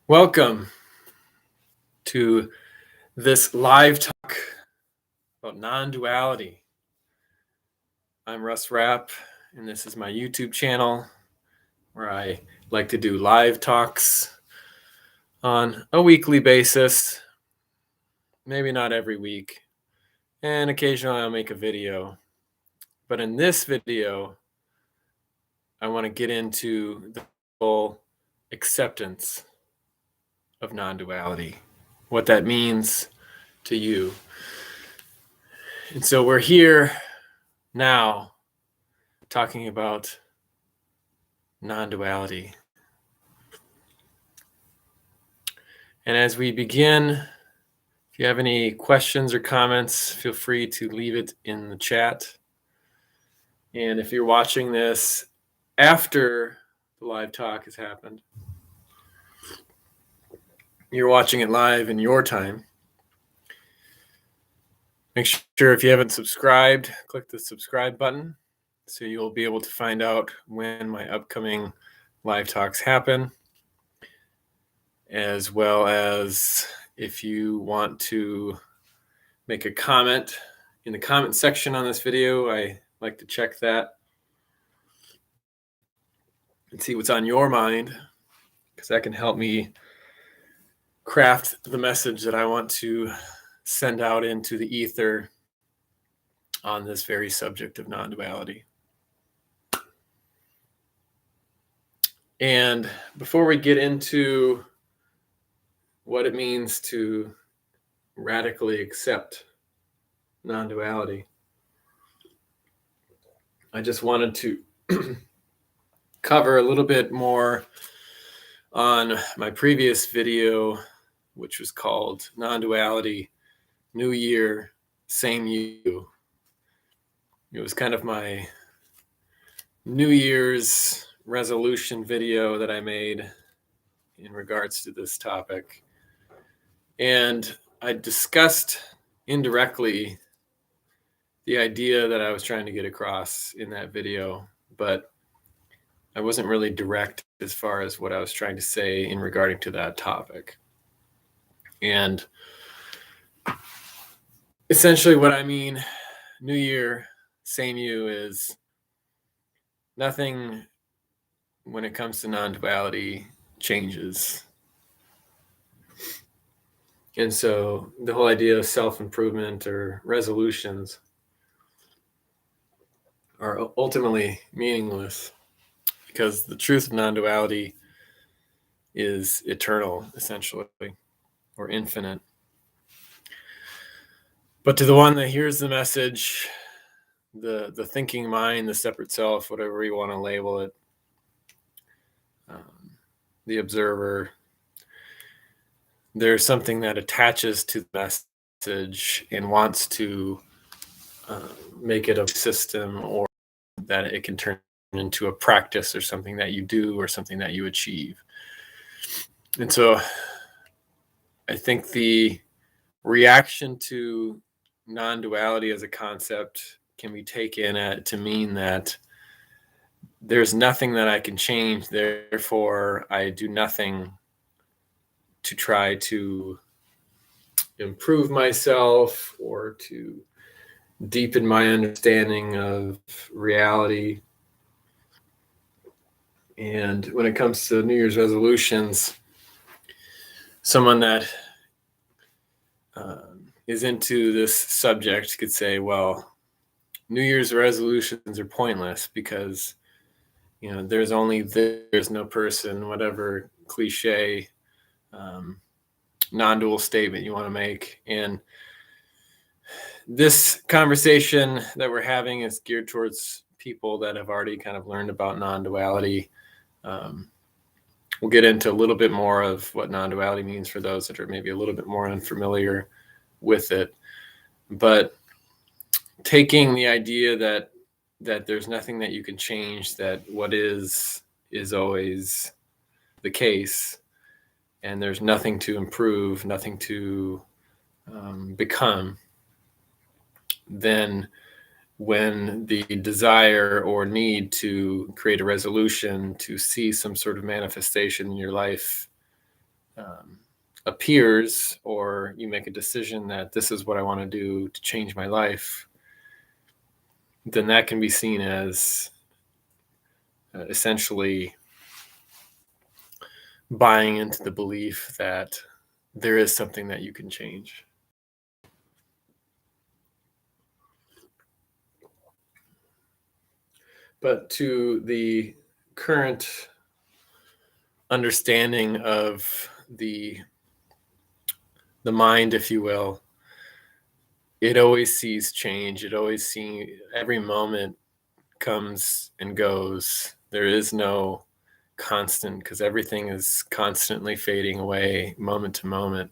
Welcome to this live talk about non-duality. I'm Russ Rapp, and this is my YouTube channel where I like to do live talks on a weekly basis, maybe not every week, and occasionally I'll make a video. But in this video, I want to get into the whole acceptance of non-duality, what that means to you. And so we're here now talking about non-duality. And as we begin, if you have any questions or comments, feel free to leave it in the chat. And if you're watching this after the live talk has happened, you're watching it live in your time. Make sure if you haven't subscribed, click the subscribe button so you'll be able to find out when my upcoming live talks happen, as well as if you want to make a comment in the comment section on this video. I like to check that and see what's on your mind, because that can help me craft the message that I want to send out into the ether on this very subject of non-duality. And before we get into what it means to radically accept non-duality, I just wanted to cover a little bit more on my previous video, which was called Non-Duality, New Year, Same You. It was kind of my New Year's resolution video that I made in regards to this topic. And I discussed indirectly the idea that I was trying to get across in that video, but I wasn't really direct as far as what I was trying to say in regarding to that topic. And essentially what I mean, New Year, same you, is nothing when it comes to non-duality changes. And so the whole idea of self-improvement or resolutions are ultimately meaningless, because the truth of non-duality is eternal, essentially, or infinite. But to the one that hears the message, the thinking mind, the separate self, whatever you want to label it, the observer, there's something that attaches to the message and wants to make it a system, or that it can turn into a practice or something that you do or something that you achieve. And so I think the reaction to non-duality as a concept can be taken to mean that there's nothing that I can change, therefore I do nothing to try to improve myself or to deepen my understanding of reality. And when it comes to New Year's resolutions, someone that is into this subject could say, well, New Year's resolutions are pointless because, there's no person, whatever cliche non-dual statement you want to make. And this conversation that we're having is geared towards people that have already kind of learned about non-duality. We'll get into a little bit more of what non-duality means for those that are maybe a little bit more unfamiliar with it. But taking the idea that there's nothing that you can change, that what is always the case, and there's nothing to improve, nothing to become, then when the desire or need to create a resolution to see some sort of manifestation in your life appears, or you make a decision that this is what I want to do to change my life, then that can be seen as essentially buying into the belief that there is something that you can change. But to the current understanding of the mind, if you will, it always sees change. It always sees, every moment comes and goes. There is no constant, because everything is constantly fading away moment to moment.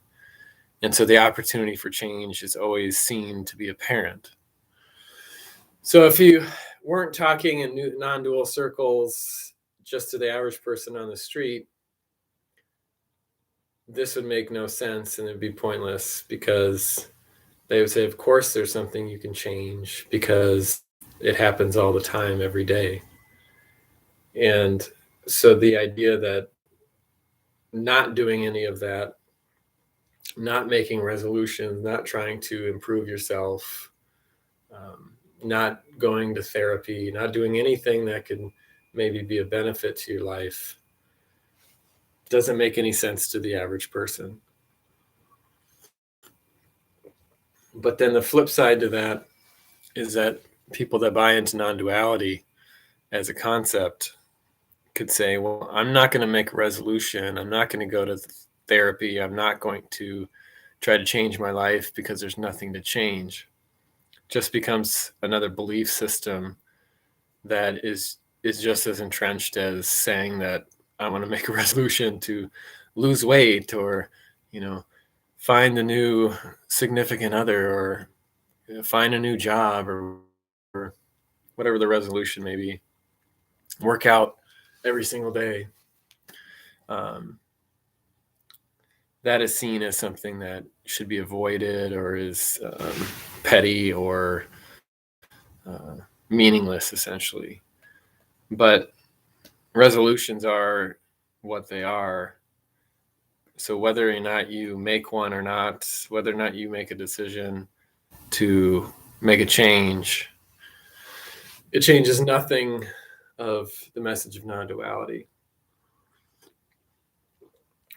And so the opportunity for change is always seen to be apparent. So if you weren't talking in non-dual circles just to the average person on the street, this would make no sense and it'd be pointless, because they would say, of course there's something you can change, because it happens all the time, every day. And so the idea that not doing any of that, not making resolutions, not trying to improve yourself, not going to therapy, not doing anything that could maybe be a benefit to your life, doesn't make any sense to the average person. But then the flip side to that is that people that buy into non-duality as a concept could say, well, I'm not going to make a resolution. I'm not going to go to therapy. I'm not going to try to change my life because there's nothing to change. Just becomes another belief system that is just as entrenched as saying that I want to make a resolution to lose weight, or, find a new significant other, or find a new job, or whatever the resolution may be. Work out every single day. That is seen as something that should be avoided, or is petty, or meaningless, essentially. But resolutions are what they are. So whether or not you make one or not, whether or not you make a decision to make a change, it changes nothing of the message of non-duality.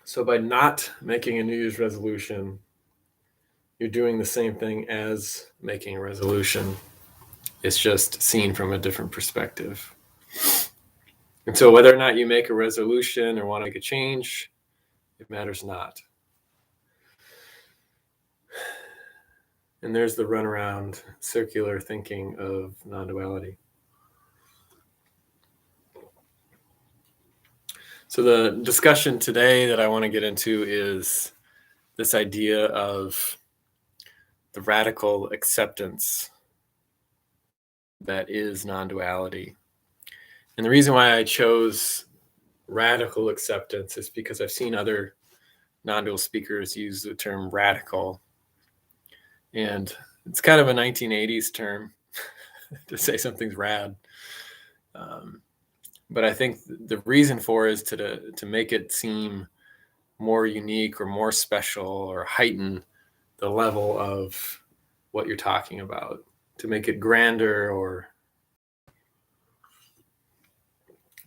So by not making a New Year's resolution, you're doing the same thing as making a resolution. It's just seen from a different perspective. And so whether or not you make a resolution or want to make a change, it matters not. And there's the runaround circular thinking of non-duality. So the discussion today that I want to get into is this idea of the radical acceptance that is non-duality. And the reason why I chose radical acceptance is because I've seen other non-dual speakers use the term radical. And it's kind of a 1980s term to say something's rad. But I think the reason for it is to make it seem more unique or more special, or heighten the level of what you're talking about, to make it grander or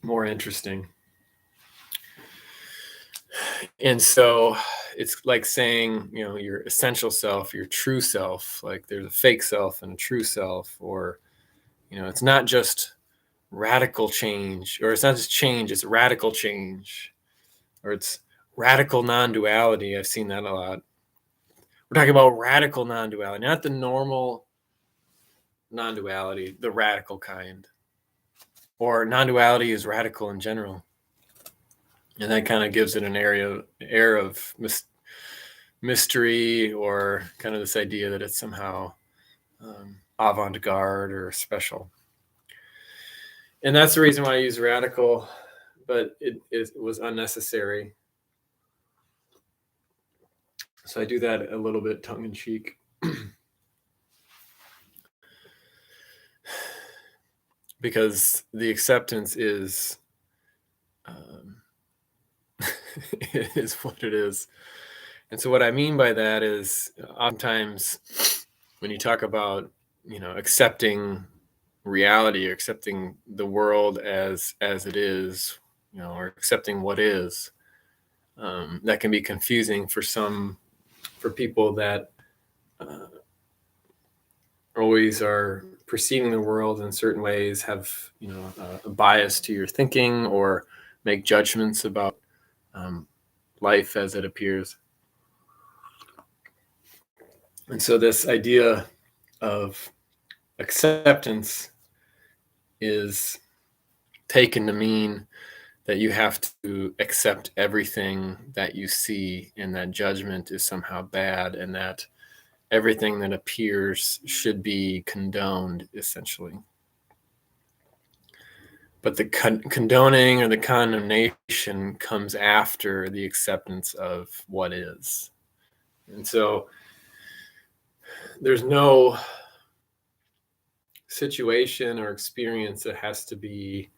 more interesting. And so it's like saying, your essential self, your true self, like there's a fake self and a true self, or, it's not just radical change, or it's not just change, it's radical change, or it's radical non-duality. I've seen that a lot. We're talking about radical non-duality, not the normal non-duality, the radical kind, or non-duality is radical in general. And that kind of gives it an air of mystery, or kind of this idea that it's somehow avant-garde or special. And that's the reason why I use radical, but it was unnecessary. So I do that a little bit tongue-in-cheek. Because the acceptance is It is what it is. And so what I mean by that is oftentimes when you talk about, accepting reality or accepting the world as it is, or accepting what is, that can be confusing for people that uh, always are perceiving the world in certain ways, have a bias to your thinking, or make judgments about um, life as it appears. And so this idea of acceptance is taken to mean that you have to accept everything that you see, and that judgment is somehow bad, and that everything that appears should be condoned, essentially. But the condoning or the condemnation comes after the acceptance of what is. And so there's no situation or experience that has to be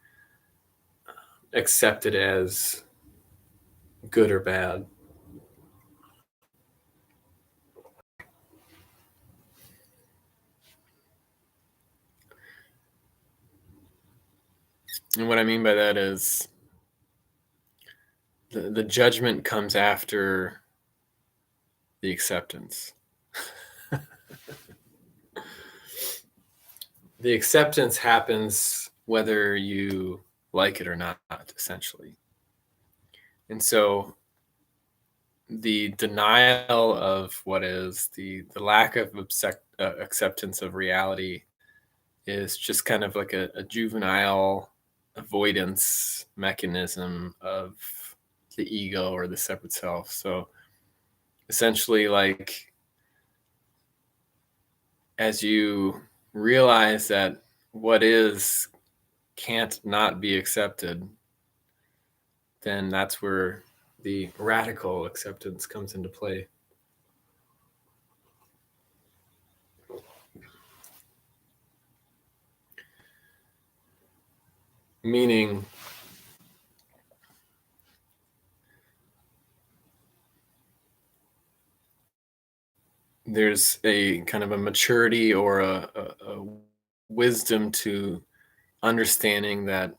accepted as good or bad. And what I mean by that is the judgment comes after the acceptance. The acceptance happens whether you like it or not, essentially. And so the denial of what is, the lack of acceptance of reality, is just kind of like a juvenile avoidance mechanism of the ego or the separate self. So essentially, like, as you realize that what is can't not be accepted, then that's where the radical acceptance comes into play. Meaning, there's a kind of a maturity or a wisdom to understanding that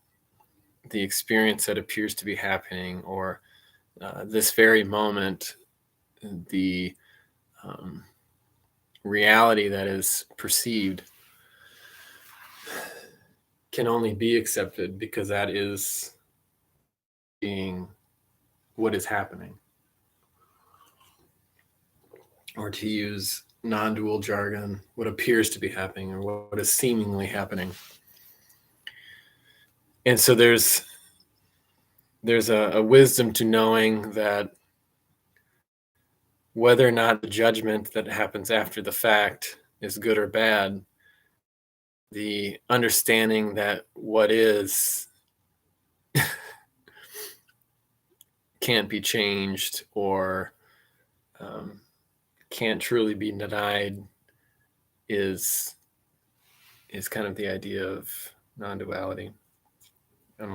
the experience that appears to be happening, or this very moment, the um, reality that is perceived, can only be accepted because that is being what is happening. Or to use non-dual jargon, what appears to be happening, or what is seemingly happening. And so there's a wisdom to knowing that whether or not the judgment that happens after the fact is good or bad, the understanding that what is can't be changed, or can't truly be denied, is kind of the idea of non-duality in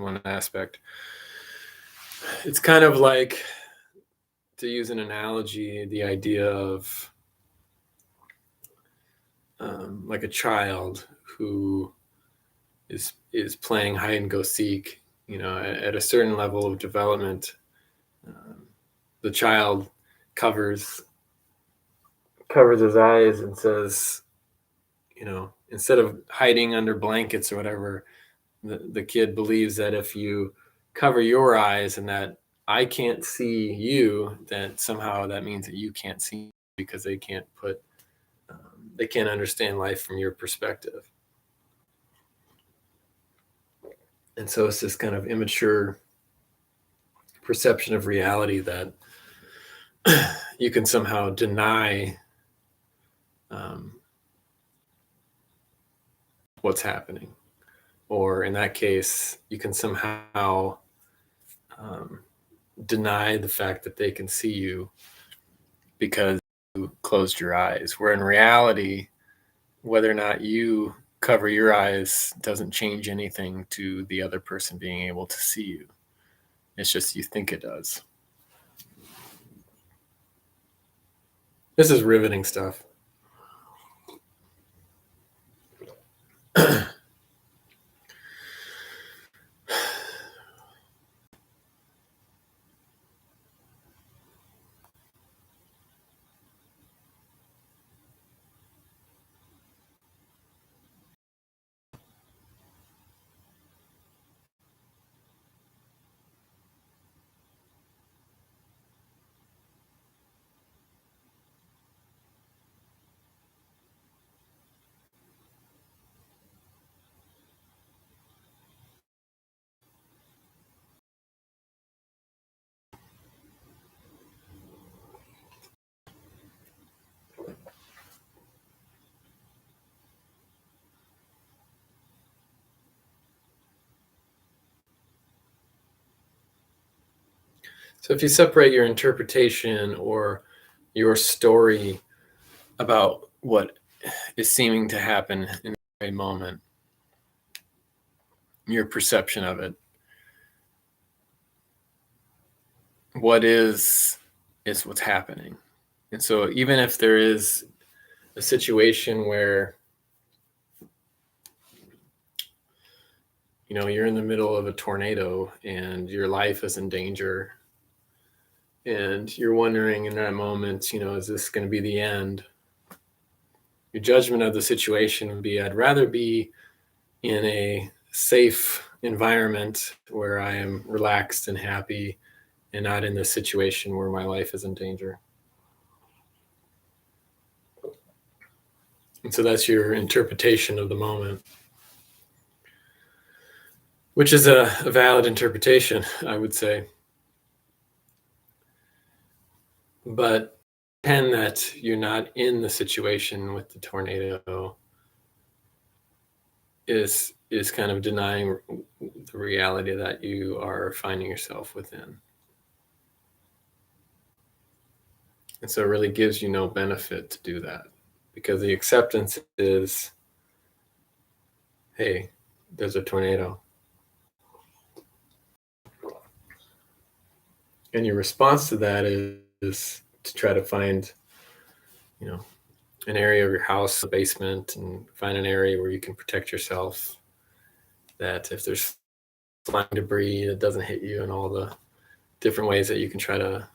one aspect. It's kind of like, to use an analogy, the idea of like a child who is playing hide and go seek. At a certain level of development, the child covers his eyes and says, instead of hiding under blankets or whatever, the kid believes that if you cover your eyes and that I can't see you, then somehow that means that you can't see, because they can't understand life from your perspective. And so it's this kind of immature perception of reality that you can somehow deny what's happening. Or in that case, you can somehow deny the fact that they can see you because you closed your eyes. Where in reality, whether or not you cover your eyes doesn't change anything to the other person being able to see you. It's just you think it does. This is riveting stuff. So if you separate your interpretation or your story about what is seeming to happen in a moment, your perception of it, what is what's happening. And so even if there is a situation where, you're in the middle of a tornado and your life is in danger, and you're wondering in that moment, is this going to be the end? Your judgment of the situation would be, I'd rather be in a safe environment where I am relaxed and happy and not in this situation where my life is in danger. And so that's your interpretation of the moment, which is a valid interpretation, I would say. But pretend that you're not in the situation with the tornado is kind of denying the reality that you are finding yourself within. And so it really gives you no benefit to do that, because the acceptance is, hey, there's a tornado. And your response to that is to try to find, an area of your house, a basement, and find an area where you can protect yourself, that if there's flying debris, it doesn't hit you, and all the different ways that you can try to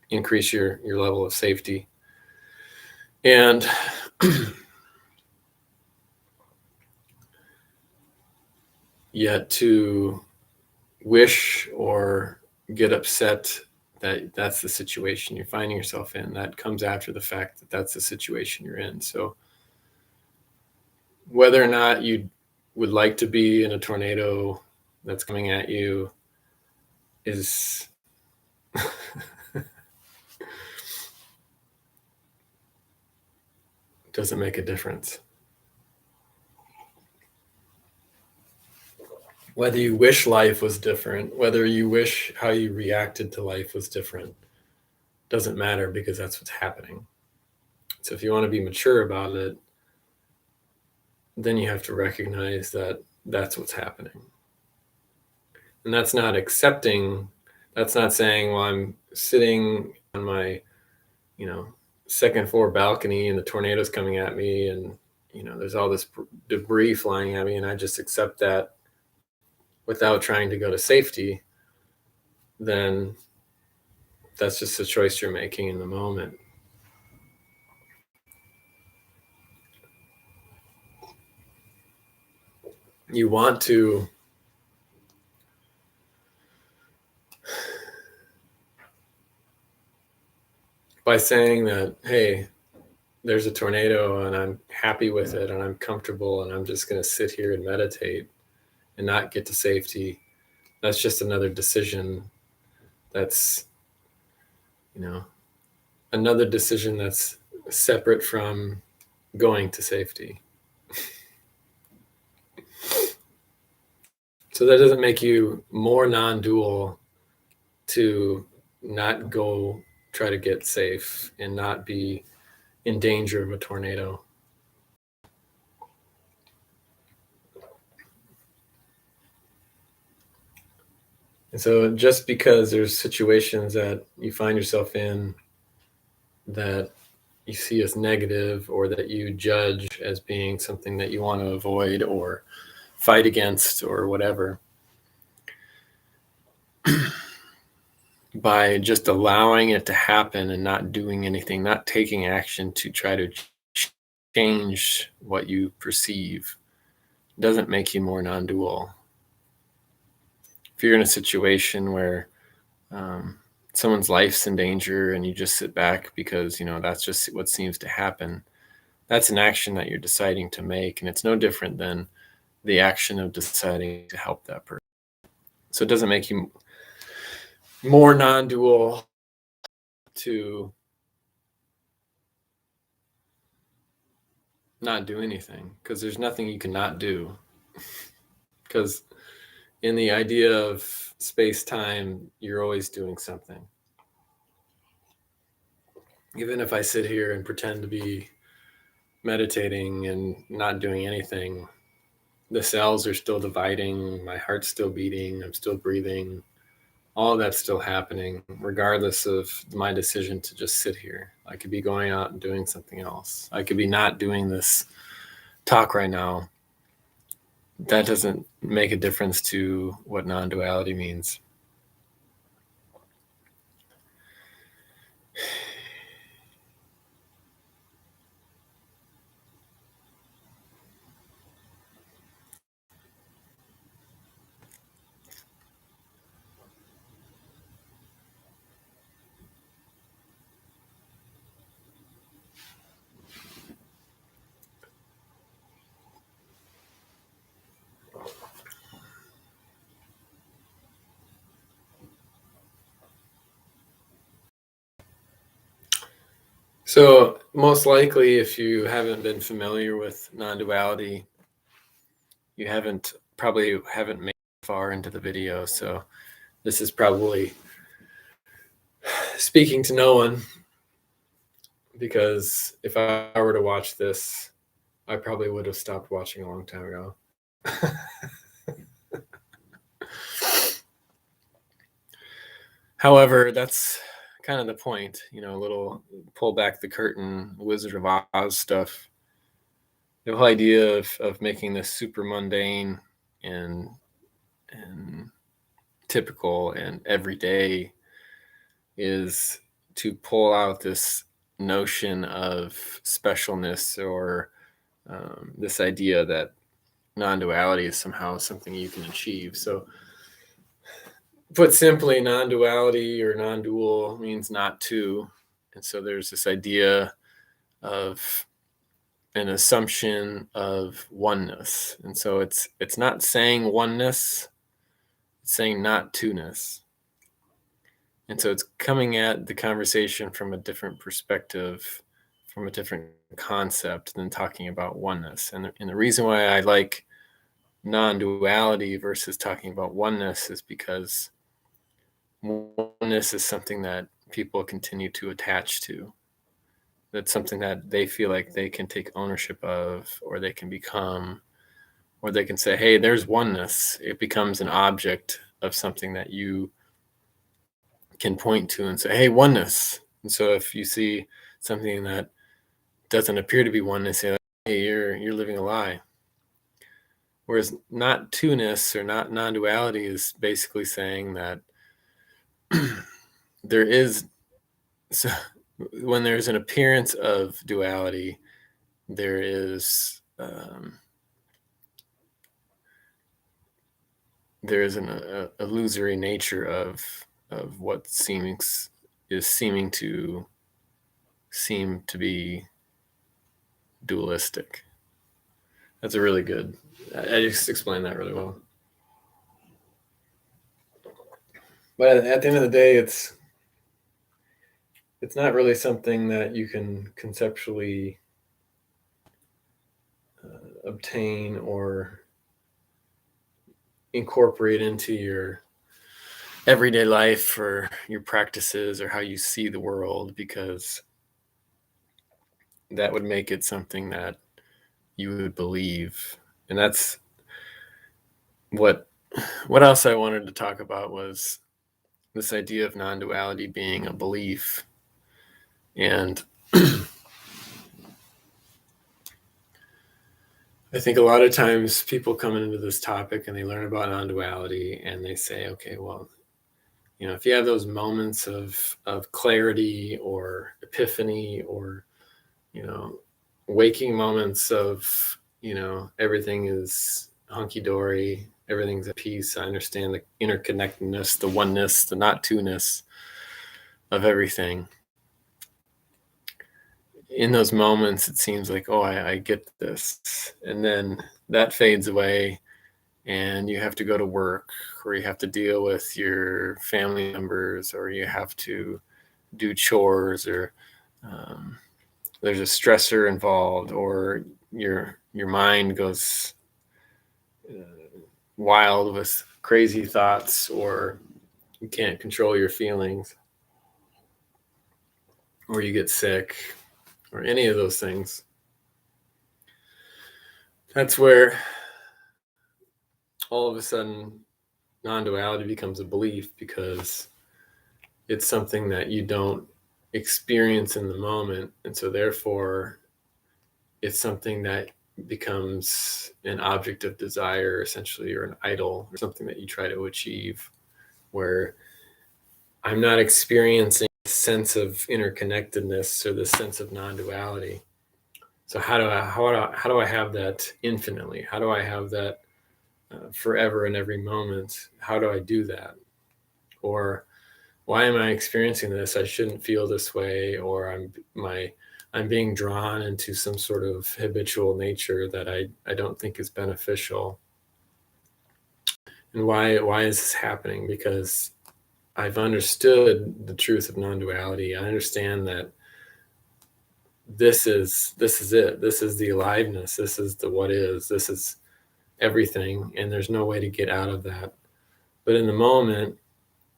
increase your level of safety. And yet to wish or get upset that that's the situation you're finding yourself in, that comes after the fact that that's the situation you're in. So whether or not you would like to be in a tornado that's coming at you is doesn't make a difference. Whether you wish life was different, whether you wish how you reacted to life was different, doesn't matter, because that's what's happening. So if you want to be mature about it, then you have to recognize that that's what's happening. And that's not accepting, that's not saying, well, I'm sitting on my, second floor balcony and the tornado's coming at me, and, there's all this debris flying at me, and I just accept that without trying to go to safety. Then that's just a choice you're making in the moment. You want to by saying that, hey, there's a tornado and I'm happy with it and I'm comfortable and I'm just going to sit here and meditate and not get to safety, that's just another decision. That's, another decision that's separate from going to safety. So that doesn't make you more non-dual to not go try to get safe and not be in danger of a tornado. And so just because there's situations that you find yourself in that you see as negative, or that you judge as being something that you want to avoid or fight against or whatever, by just allowing it to happen and not doing anything, not taking action to try to change what you perceive, doesn't make you more non-dual. If you're in a situation where someone's life's in danger and you just sit back because, that's just what seems to happen, that's an action that you're deciding to make. And it's no different than the action of deciding to help that person. So it doesn't make you more non-dual to not do anything, because there's nothing you cannot do. Because in the idea of space-time, you're always doing something. Even if I sit here and pretend to be meditating and not doing anything, the cells are still dividing, my heart's still beating, I'm still breathing, all of that's still happening, regardless of my decision to just sit here. I could be going out and doing something else. I could be not doing this talk right now. That doesn't make a difference to what non-duality means. So most likely, if you haven't been familiar with non-duality, you probably haven't made it far into the video. So this is probably speaking to no one, because if I were to watch this, I probably would have stopped watching a long time ago. However, that's kind of the point, a little pull back the curtain, Wizard of Oz stuff. The whole idea of making this super mundane and typical and everyday is to pull out this notion of specialness, or this idea that non-duality is somehow something you can achieve. So put simply, non-duality or non-dual means not two. And so there's this idea of an assumption of oneness. And so it's not saying oneness, it's saying not two-ness. And so it's coming at the conversation from a different perspective, from a different concept than talking about oneness. And the reason why I like non-duality versus talking about oneness is because oneness is something that people continue to attach to. That's something that they feel like they can take ownership of, or they can become, or they can say, hey, there's oneness. It becomes an object of something that you can point to and say, hey, oneness. And so if you see something that doesn't appear to be oneness, say, hey, you're living a lie. Whereas not two-ness or not non-duality is basically saying that there is, so when there's an appearance of duality, there is an illusory nature of what is seeming to be dualistic. That's a really good. I just explained that really well. But at the end of the day, it's not really something that you can conceptually obtain or incorporate into your everyday life or your practices or how you see the world, because that would make it something that you would believe. And that's what what else I wanted to talk about was this idea of non-duality being a belief. And I think a lot of times people come into this topic and they learn about non-duality and they say, okay, well, if you have those moments of clarity or epiphany or, waking moments of, everything is hunky-dory, everything's at peace. I understand the interconnectedness, the oneness, the not two-ness of everything. In those moments, it seems like, oh, I get this. And then that fades away and you have to go to work, or you have to deal with your family members, or you have to do chores, or there's a stressor involved, or your mind goes wild with crazy thoughts, or you can't control your feelings, or you get sick, or any of those things. That's where all of a sudden non-duality becomes a belief, because it's something that you don't experience in the moment, and so therefore it's something that becomes an object of desire, essentially, or an idol, or something that you try to achieve, where I'm not experiencing a sense of interconnectedness or this sense of non-duality. So how do I have that infinitely? How do I have that forever in every moment? How do I do that? Or why am I experiencing this? I shouldn't feel this way, or I'm being drawn into some sort of habitual nature that I don't think is beneficial. And why is this happening? Because I've understood the truth of non-duality. I understand that this is it. This is the aliveness. This is the what is. This is everything, and there's no way to get out of that. But in the moment,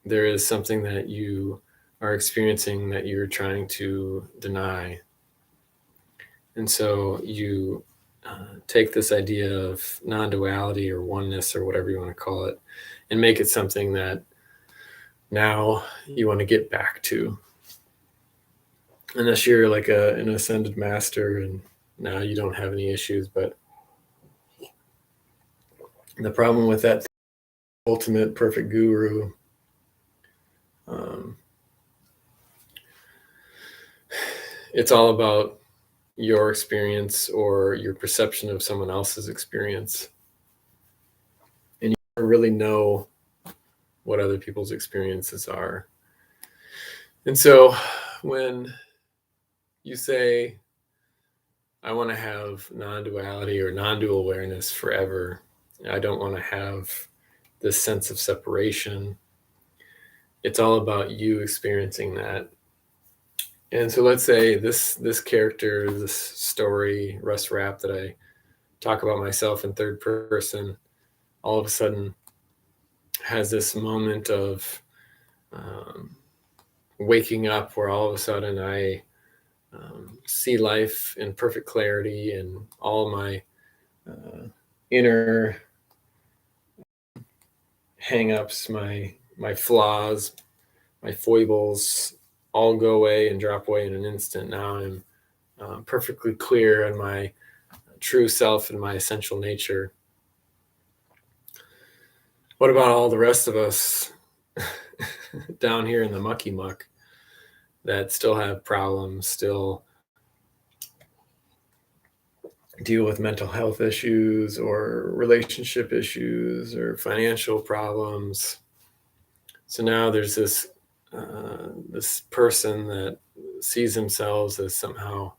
there is something that you are experiencing that you're trying to deny. And so you take this idea of non-duality or oneness, or whatever you want to call it, and make it something that now you want to get back to. Unless you're like an ascended master and now you don't have any issues. But the problem with that ultimate perfect guru, it's all about your experience or your perception of someone else's experience. And you don't really know what other people's experiences are. And so when you say, I want to have non-duality or non-dual awareness forever, I don't want to have this sense of separation, it's all about you experiencing that. And so let's say this character, this story, Russ Rapp, that I talk about myself in third person, all of a sudden has this moment of waking up, where all of a sudden I see life in perfect clarity, and all my inner hang-ups, my flaws, my foibles all go away and drop away in an instant. Now I'm perfectly clear on my true self and my essential nature. What about all the rest of us down here in the mucky muck that still have problems, still deal with mental health issues or relationship issues or financial problems? So now there's this person that sees themselves as somehow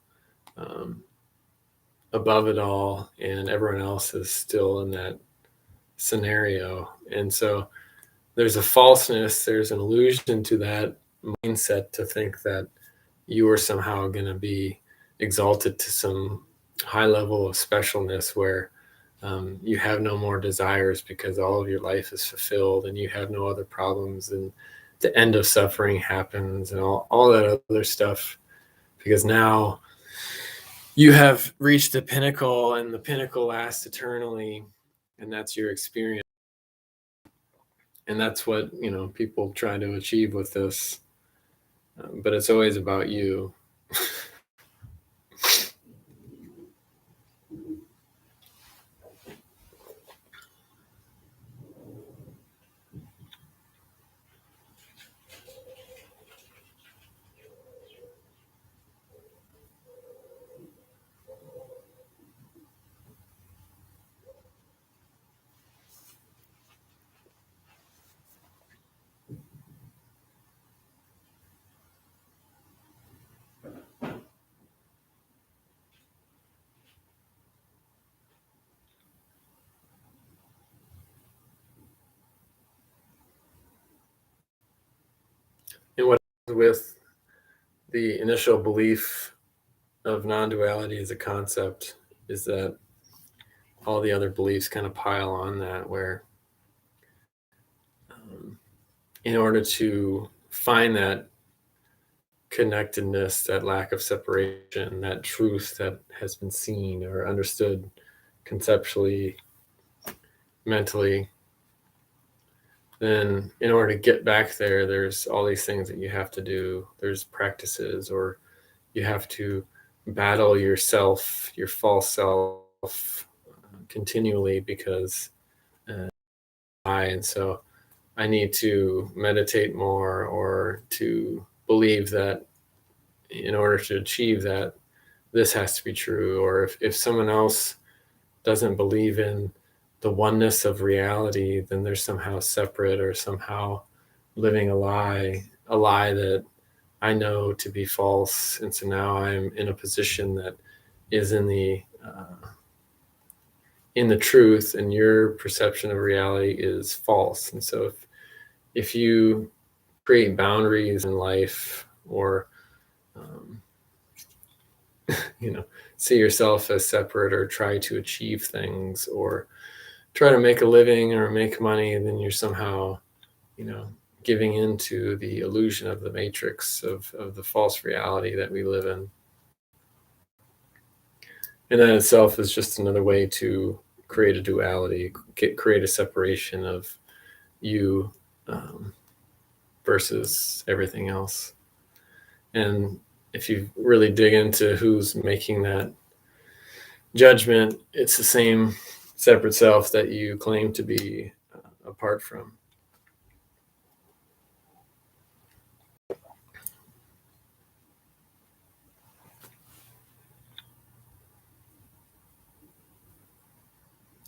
above it all, and everyone else is still in that scenario. And so there's a falseness, there's an illusion to that mindset, to think that you are somehow going to be exalted to some high level of specialness, where you have no more desires because all of your life is fulfilled and you have no other problems, and the end of suffering happens, and all that other stuff, because now you have reached the pinnacle, and the pinnacle lasts eternally, and that's your experience. And that's what, people try to achieve with this. But it's always about you. And what with the initial belief of non-duality as a concept is that all the other beliefs kind of pile on that, where in order to find that connectedness, that lack of separation, that truth that has been seen or understood conceptually, mentally, then in order to get back there, there's all these things that you have to do. There's practices, or you have to battle yourself, your false self, continually, because and so I need to meditate more, or to believe that in order to achieve that, this has to be true. Or if someone else doesn't believe in the oneness of reality, then they're somehow separate, or somehow living a lie that I know to be false. And so now I'm in a position that is in the truth, and your perception of reality is false. And so if you create boundaries in life, or see yourself as separate, or try to achieve things, or try to make a living or make money, then you're somehow giving into the illusion of the matrix of the false reality that we live in. And that itself is just another way to create a duality, create a separation of you versus everything else. And if you really dig into who's making that judgment, it's the same separate self that you claim to be apart from.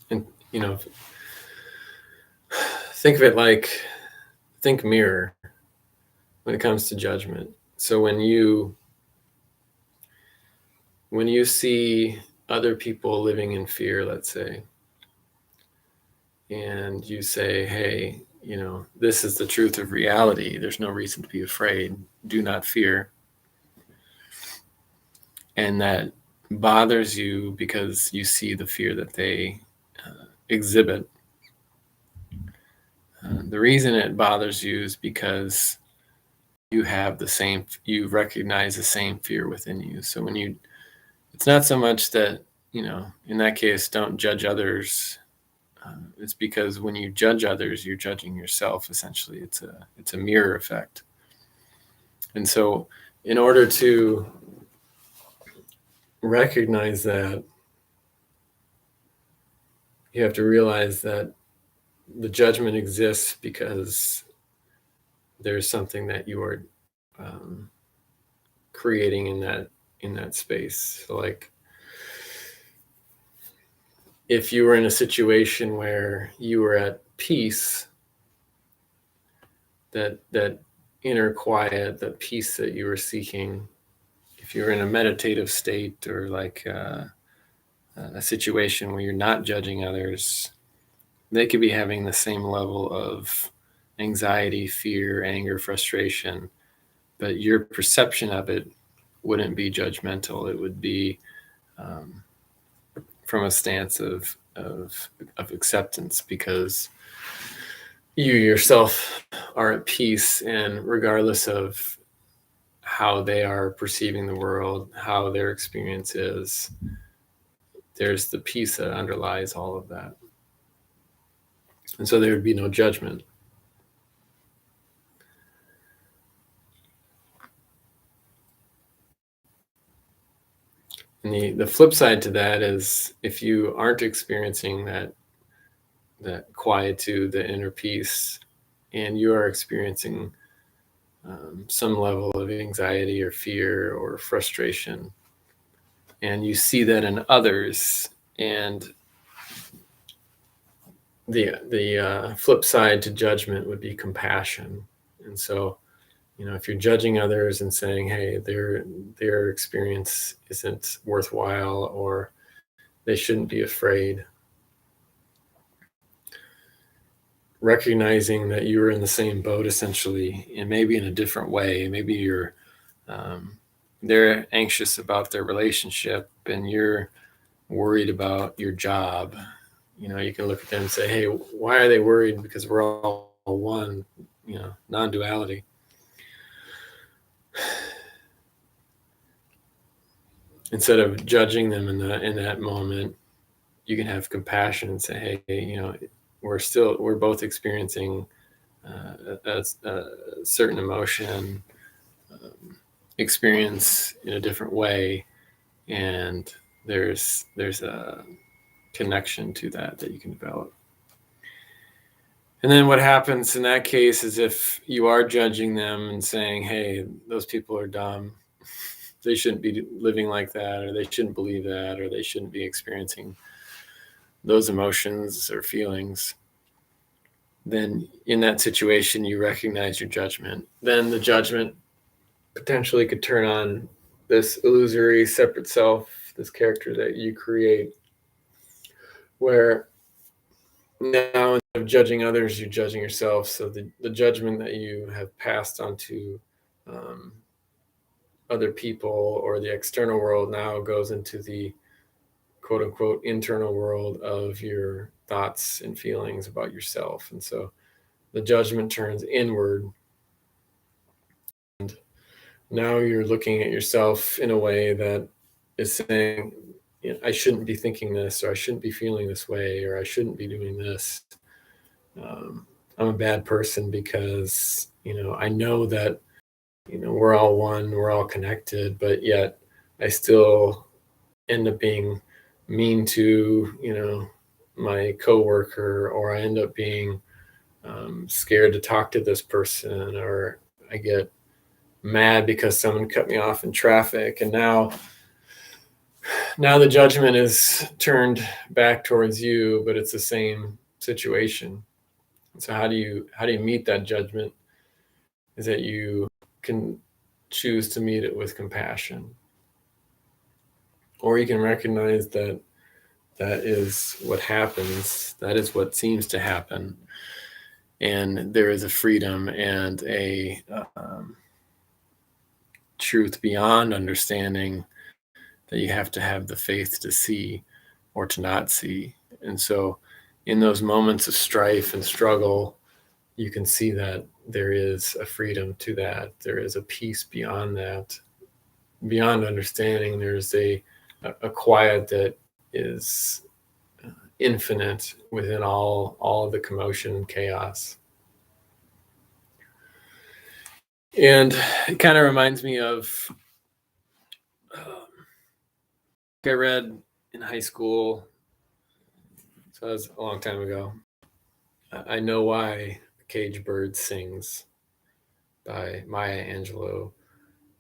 And think of it like, think mirror when it comes to judgment. So when you see other people living in fear, let's say, and you say, hey, this is the truth of reality, there's no reason to be afraid, do not fear, and that bothers you because you see the fear that they exhibit. The reason it bothers you is because you recognize the same fear within you. So it's not so much that, in that case, don't judge others. It's because when you judge others, you're judging yourself. Essentially, it's a mirror effect. And so in order to recognize that, you have to realize that the judgment exists because there's something that you are creating in that space. So like, if you were in a situation where you were at peace, that inner quiet, that peace that you were seeking, if you're in a meditative state, or like a situation where you're not judging others, they could be having the same level of anxiety, fear, anger, frustration, but your perception of it wouldn't be judgmental. It would be from a stance of acceptance, because you yourself are at peace, and regardless of how they are perceiving the world, how their experience is, there's the peace that underlies all of that. And so there would be no judgment. And the flip side to that is if you aren't experiencing that quietude, the inner peace, and you are experiencing some level of anxiety or fear or frustration, and you see that in others, and the flip side to judgment would be compassion. And so, if you're judging others and saying, hey, their experience isn't worthwhile, or they shouldn't be afraid, recognizing that you're in the same boat essentially, and maybe in a different way. Maybe they're anxious about their relationship and you're worried about your job. You can look at them and say, hey, why are they worried? Because we're all one, non-duality. Instead of judging them in that moment, you can have compassion and say, hey, we're both experiencing a certain emotion, experience in a different way, and there's a connection to that you can develop. And then what happens in that case is if you are judging them and saying, hey, those people are dumb, they shouldn't be living like that, or they shouldn't believe that, or they shouldn't be experiencing those emotions or feelings, then in that situation, you recognize your judgment. Then the judgment potentially could turn on this illusory separate self, this character that you create, where now instead of judging others, you're judging yourself. So the judgment that you have passed on to other people or the external world now goes into the quote unquote internal world of your thoughts and feelings about yourself. And so the judgment turns inward. And now you're looking at yourself in a way that is saying, I shouldn't be thinking this, or I shouldn't be feeling this way, or I shouldn't be doing this. I'm a bad person because, I know that, we're all one, we're all connected, but yet I still end up being mean to, my coworker, or I end up being scared to talk to this person, or I get mad because someone cut me off in traffic. And now the judgment is turned back towards you, but it's the same situation. So how do you meet that judgment? Is that you can choose to meet it with compassion, or you can recognize that is what happens, that is what seems to happen, and there is a freedom and a truth beyond understanding that you have to have the faith to see or to not see. And so in those moments of strife and struggle, you can see that there is a freedom to that. There is a peace beyond that. Beyond understanding, there's a quiet that is infinite within all of the commotion and chaos. And it kind of reminds me of I read in high school, so that was a long time ago. I Know Why a Caged Bird Sings by Maya Angelou.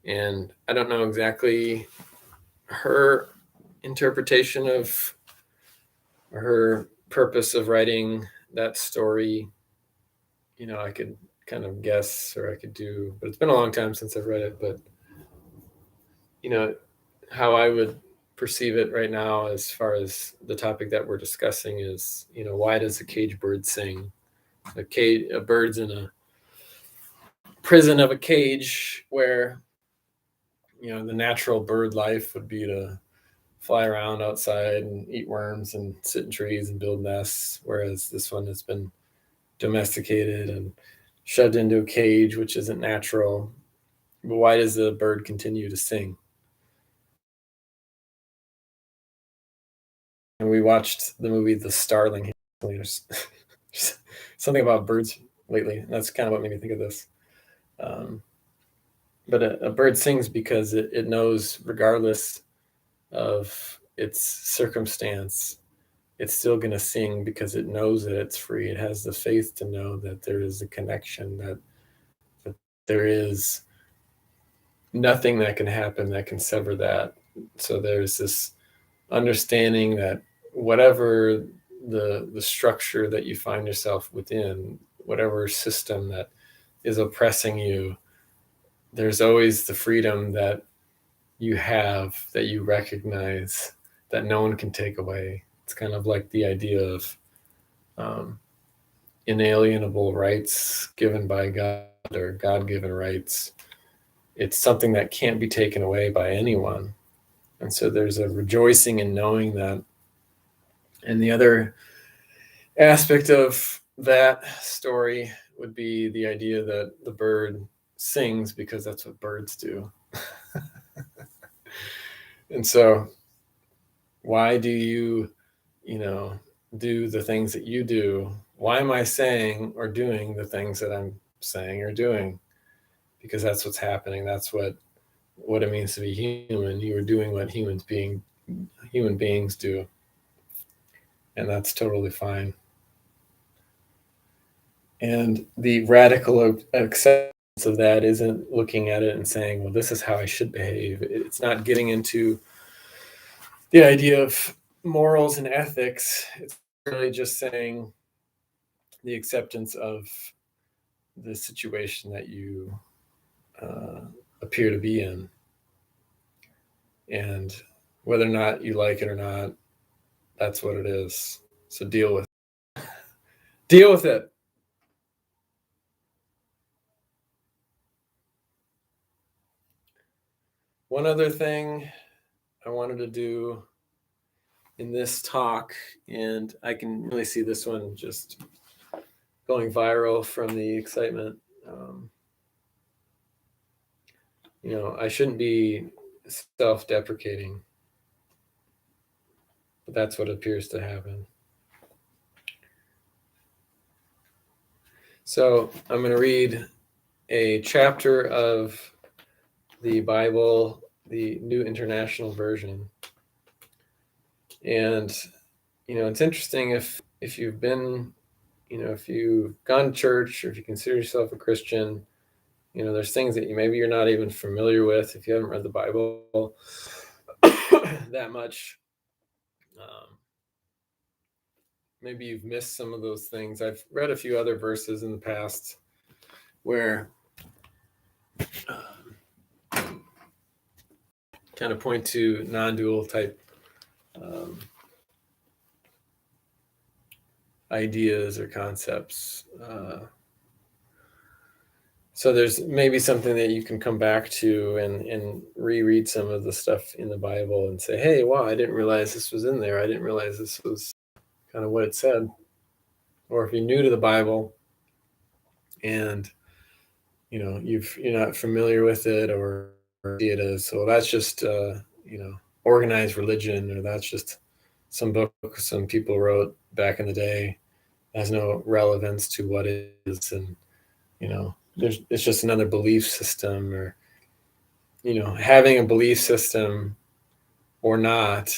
And I don't know exactly her interpretation of her purpose of writing that story. I could kind of guess, or I could do, but it's been a long time since I've read it. But, how I would perceive it right now, as far as the topic that we're discussing, is, why does a caged bird sing? A bird's in a prison of a cage where, the natural bird life would be to fly around outside and eat worms and sit in trees and build nests, whereas this one has been domesticated and shoved into a cage, which isn't natural. But why does the bird continue to sing? And we watched the movie The Starling. There's something about birds lately, and that's kind of what made me think of this. But a bird sings because it knows, regardless of its circumstance, it's still going to sing because it knows that it's free. It has the faith to know that there is a connection, that there is nothing that can happen that can sever that. So there's this understanding that whatever the structure that you find yourself within, whatever system that is oppressing you, there's always the freedom that you have, that you recognize, that no one can take away. It's kind of like the idea of inalienable rights given by God, or God-given rights. It's something that can't be taken away by anyone. And so there's a rejoicing in knowing that. And the other aspect of that story would be the idea that the bird sings because that's what birds do. And so why do you do the things that you do? Why am I saying or doing the things that I'm saying or doing? Because that's what's happening. That's what it means to be human. You are doing what human beings do. And that's totally fine. And the radical acceptance of that isn't looking at it and saying, well, this is how I should behave. It's not getting into the idea of morals and ethics. It's really just saying the acceptance of the situation that you appear to be in. And whether or not you like it or not, that's what it is. So deal with it. Deal with it. One other thing I wanted to do in this talk, and I can really see this one just going viral from the excitement. I shouldn't be self-deprecating, but that's what appears to happen. So I'm going to read a chapter of the Bible, the New International Version. And, it's interesting if you've been, if you've gone to church, or if you consider yourself a Christian, there's things that maybe you're not even familiar with if you haven't read the Bible that much. Maybe you've missed some of those things. I've read a few other verses in the past where kind of point to non-dual type ideas or concepts. So there's maybe something that you can come back to and reread some of the stuff in the Bible and say, hey, wow, I didn't realize this was in there. I didn't realize this was kind of what it said. Or if you're new to the Bible and you're not familiar with it, or see it as, so that's just organized religion, or that's just some book some people wrote back in the day, has no relevance to what it is, and it's just another belief system, or having a belief system or not,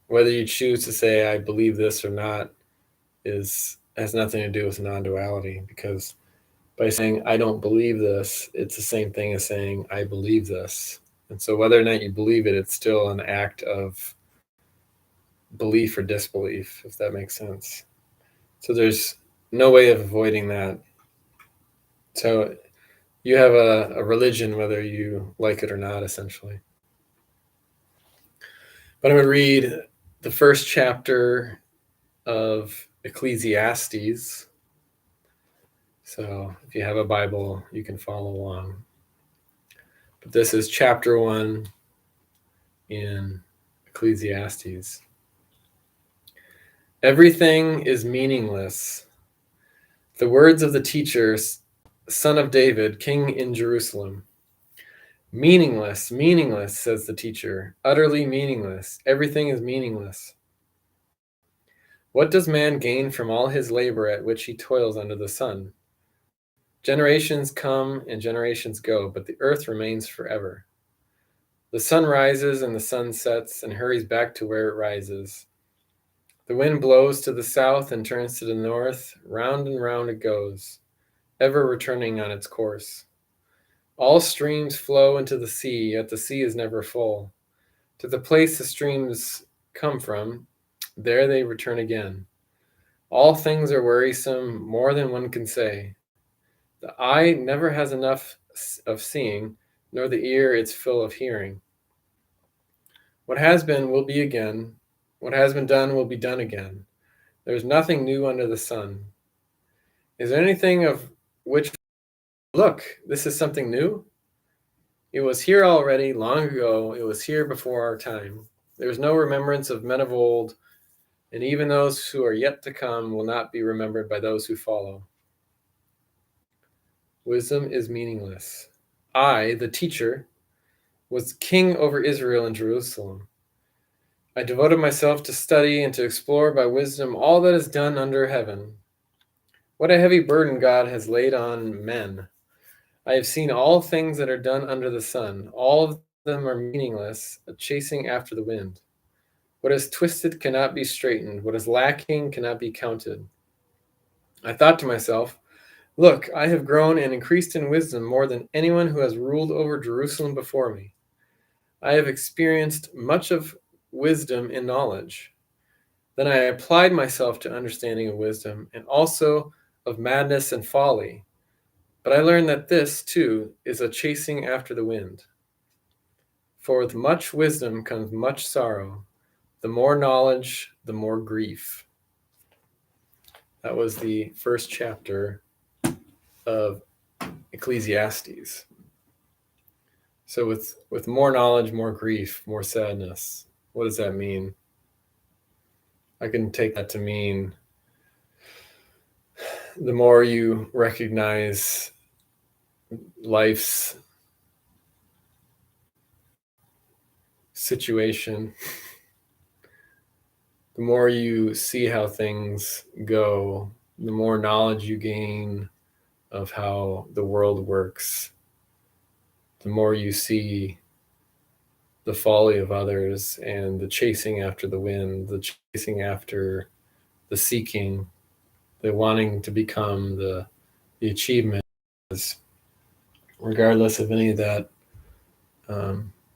whether you choose to say I believe this or not, has nothing to do with non-duality, because by saying I don't believe this, it's the same thing as saying I believe this. And so whether or not you believe it, it's still an act of belief or disbelief, if that makes sense. So there's no way of avoiding that. So you have a religion whether you like it or not, essentially. But I'm going to read the first chapter of Ecclesiastes. So if you have a Bible, you can follow along. But this is chapter 1 in Ecclesiastes. Everything is meaningless. The words of the teacher, son of David, king in Jerusalem. Meaningless, meaningless, says the teacher. Utterly meaningless. Everything is meaningless. What does man gain from all his labor at which he toils under the sun? Generations come and generations go, but the earth remains forever. The sun rises and the sun sets and hurries back to where it rises. The wind blows to the south and turns to the north. Round and round it goes, ever returning on its course. All streams flow into the sea, yet the sea is never full. To the place the streams come from, there they return again. All things are wearisome, more than one can say. The eye never has enough of seeing, nor the ear its fill of hearing. What has been will be again. What has been done will be done again. There is nothing new under the sun. Is there anything of which, look, this is something new? It was here already, long ago. It was here before our time. There is no remembrance of men of old, and even those who are yet to come will not be remembered by those who follow. Wisdom is meaningless. I, the teacher, was king over Israel and Jerusalem. I devoted myself to study and to explore by wisdom all that is done under heaven. What a heavy burden God has laid on men. I have seen all things that are done under the sun. All of them are meaningless, a chasing after the wind. What is twisted cannot be straightened. What is lacking cannot be counted. I thought to myself, look, I have grown and increased in wisdom more than anyone who has ruled over Jerusalem before me. I have experienced much of wisdom and knowledge. Then I applied myself to understanding of wisdom and also of madness and folly. But I learned that this, too, is a chasing after the wind. For with much wisdom comes much sorrow. The more knowledge, the more grief. That was the first chapter of Ecclesiastes. So with more knowledge, more grief, more sadness, what does that mean? I can take that to mean the more you recognize life's situation, the more you see how things go, the more knowledge you gain of how the world works, the more you see the folly of others and the chasing after the wind, the chasing after the seeking, the wanting to become the achievement, regardless of any of that,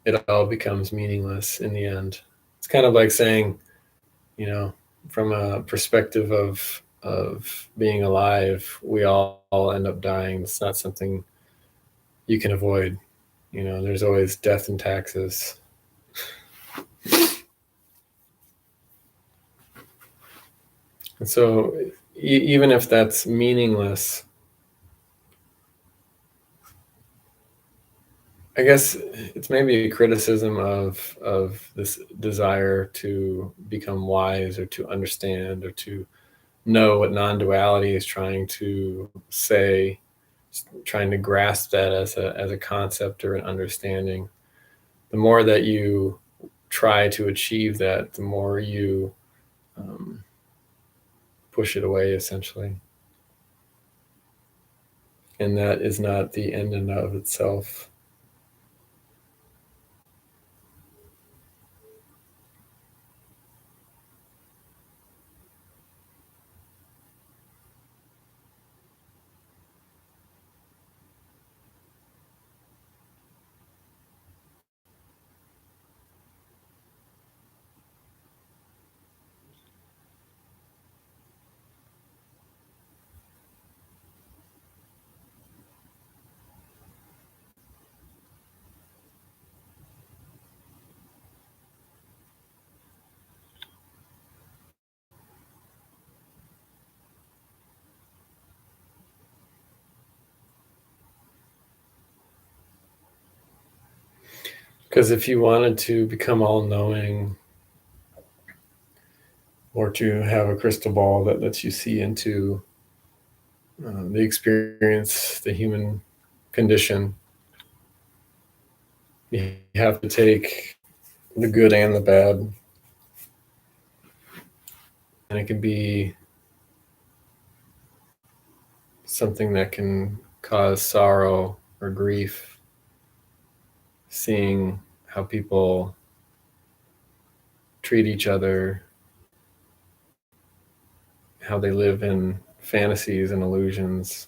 it all becomes meaningless in the end. It's kind of like saying, from a perspective of being alive, we all end up dying. It's not something you can avoid. There's always death and taxes. And so even if that's meaningless, I guess it's maybe a criticism of this desire to become wise or to understand or to know what non-duality is trying to say, trying to grasp that as a concept or an understanding. The more that you try to achieve that, the more you push it away, essentially. And that is not the end in and of itself. Because if you wanted to become all-knowing or to have a crystal ball that lets you see into the experience, the human condition, you have to take the good and the bad. And it can be something that can cause sorrow or grief, seeing how people treat each other, how they live in fantasies and illusions.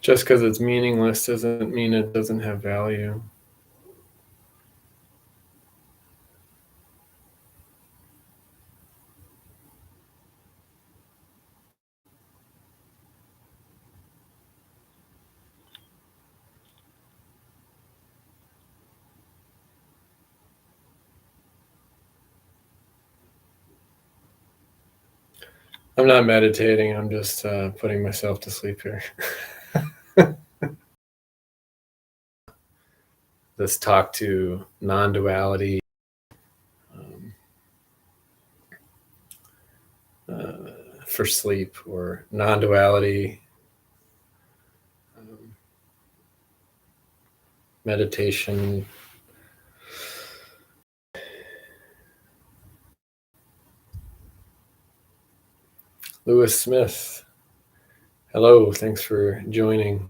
Just because it's meaningless doesn't mean it doesn't have value. I'm not meditating. I'm just putting myself to sleep here. This talk to non-duality, for sleep, or non-duality, meditation. Lewis Smith, hello, thanks for joining.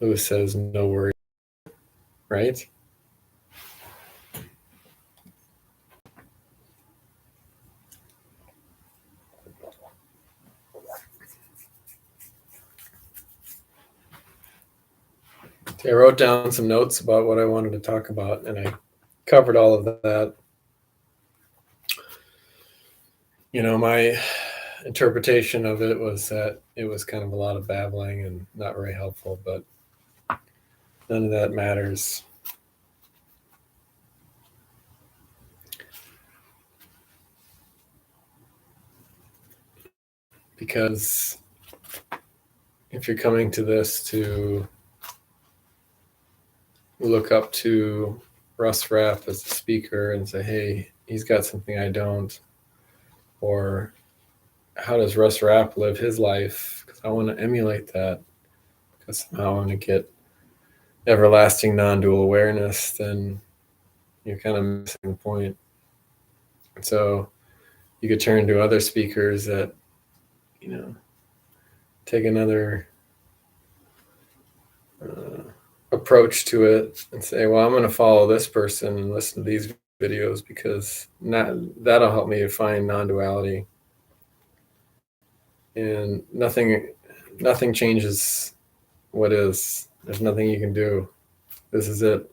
Lewis says, no worries, right? I wrote down some notes about what I wanted to talk about, and I covered all of that. You know, my interpretation of it was that it was kind of a lot of babbling and not very helpful, but none of that matters. Because if you're coming to this to look up to Russ Rapp as a speaker and say, hey, he's got something I don't, or how does Russ Rapp live his life? Because I want to emulate that, because somehow I want to get everlasting non-dual awareness, then you're kind of missing the point. And so you could turn to other speakers that, you know, take another approach to it and say, well, I'm going to follow this person and listen to these videos because that'll help me to find non-duality. And nothing changes what is. There's nothing you can do. This is it.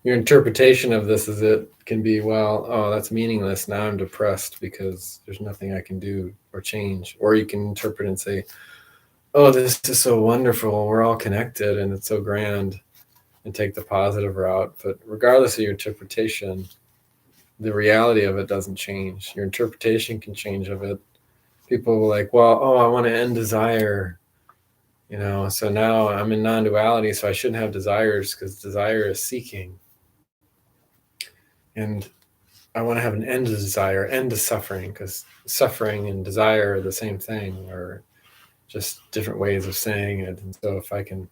Your interpretation of this is it can be, well, oh, that's meaningless. Now I'm depressed because there's nothing I can do or change. Or you can interpret and say, oh, this is so wonderful. We're all connected and it's so grand, and take the positive route. But regardless of your interpretation, the reality of it doesn't change. Your interpretation can change of it. People were like, well, oh, I want to end desire. You know, so now I'm in non-duality, so I shouldn't have desires because desire is seeking. And I want to have an end to desire, end to suffering, because suffering and desire are the same thing, or just different ways of saying it. And so if I can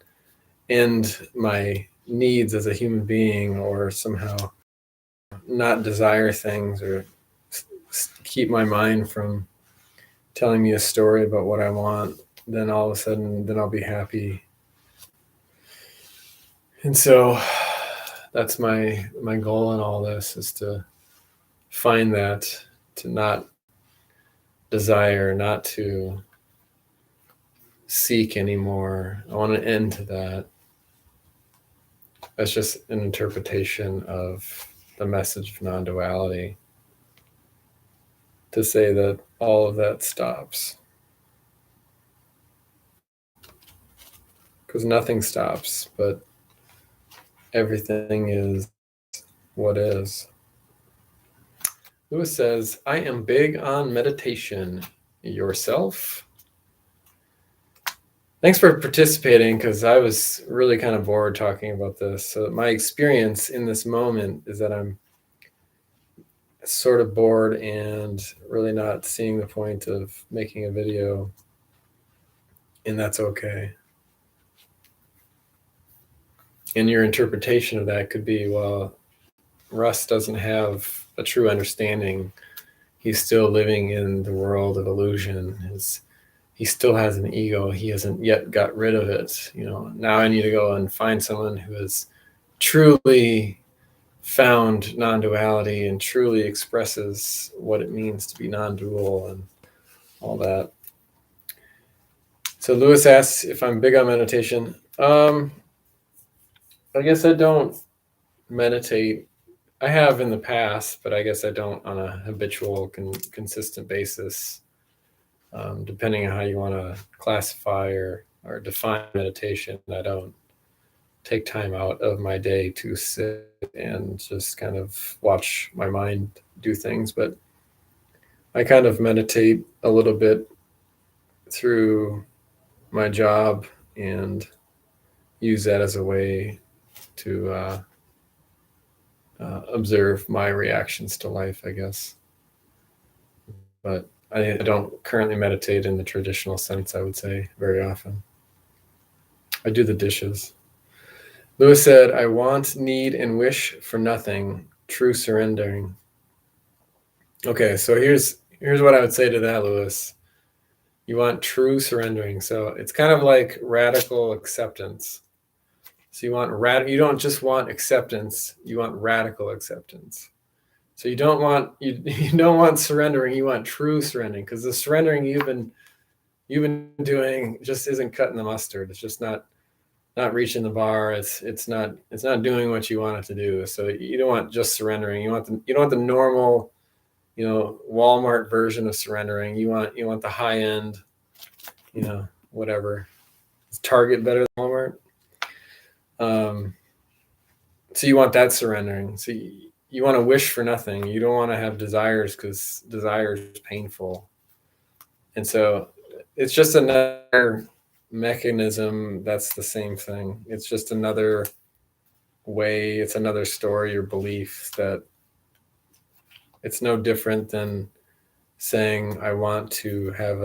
end my needs as a human being, or somehow not desire things, or keep my mind from telling me a story about what I want, then all of a sudden, then I'll be happy. And so that's my goal in all this, is to find that, to not desire, not to seek anymore. I want to end to that. That's just an interpretation of the message of non-duality, to say that all of that stops. Because nothing stops, but everything is what is. Lewis says, I am big on meditation. Yourself? Thanks for participating, because I was really kind of bored talking about this. So my experience in this moment is that I'm sort of bored and really not seeing the point of making a video, and that's okay. And your interpretation of that could be, well, Russ doesn't have a true understanding. He's still living in the world of illusion. He still has an ego. He hasn't yet got rid of it. Now I need to go and find someone who has truly found non-duality and truly expresses what it means to be non-dual and all that. So Lewis asks if I'm big on meditation. I guess I don't meditate. I have in the past, but I guess I don't on a habitual, consistent basis. Depending on how you want to classify or define meditation, I don't take time out of my day to sit and just kind of watch my mind do things. But I kind of meditate a little bit through my job and use that as a way to observe my reactions to life, I guess. But I don't currently meditate in the traditional sense, I would say, very often. I do the dishes. Lewis said, I want, need, and wish for nothing, true surrendering. Okay, so here's what I would say to that, Lewis. You want true surrendering. So it's kind of like radical acceptance. So you don't just want acceptance, you want radical acceptance. So you don't want surrendering, you want true surrendering, because the surrendering you've been doing just isn't cutting the mustard. It's just not reaching the bar. It's not doing what you want it to do. So you don't want just surrendering. You don't want the normal, Walmart version of surrendering. You want the high end, whatever. Is Target better than Walmart? So you want that surrendering. So you want to wish for nothing. You don't want to have desires, because desire is painful. And so it's just another mechanism that's the same thing. It's just another way, it's another story or belief that it's no different than saying I want to have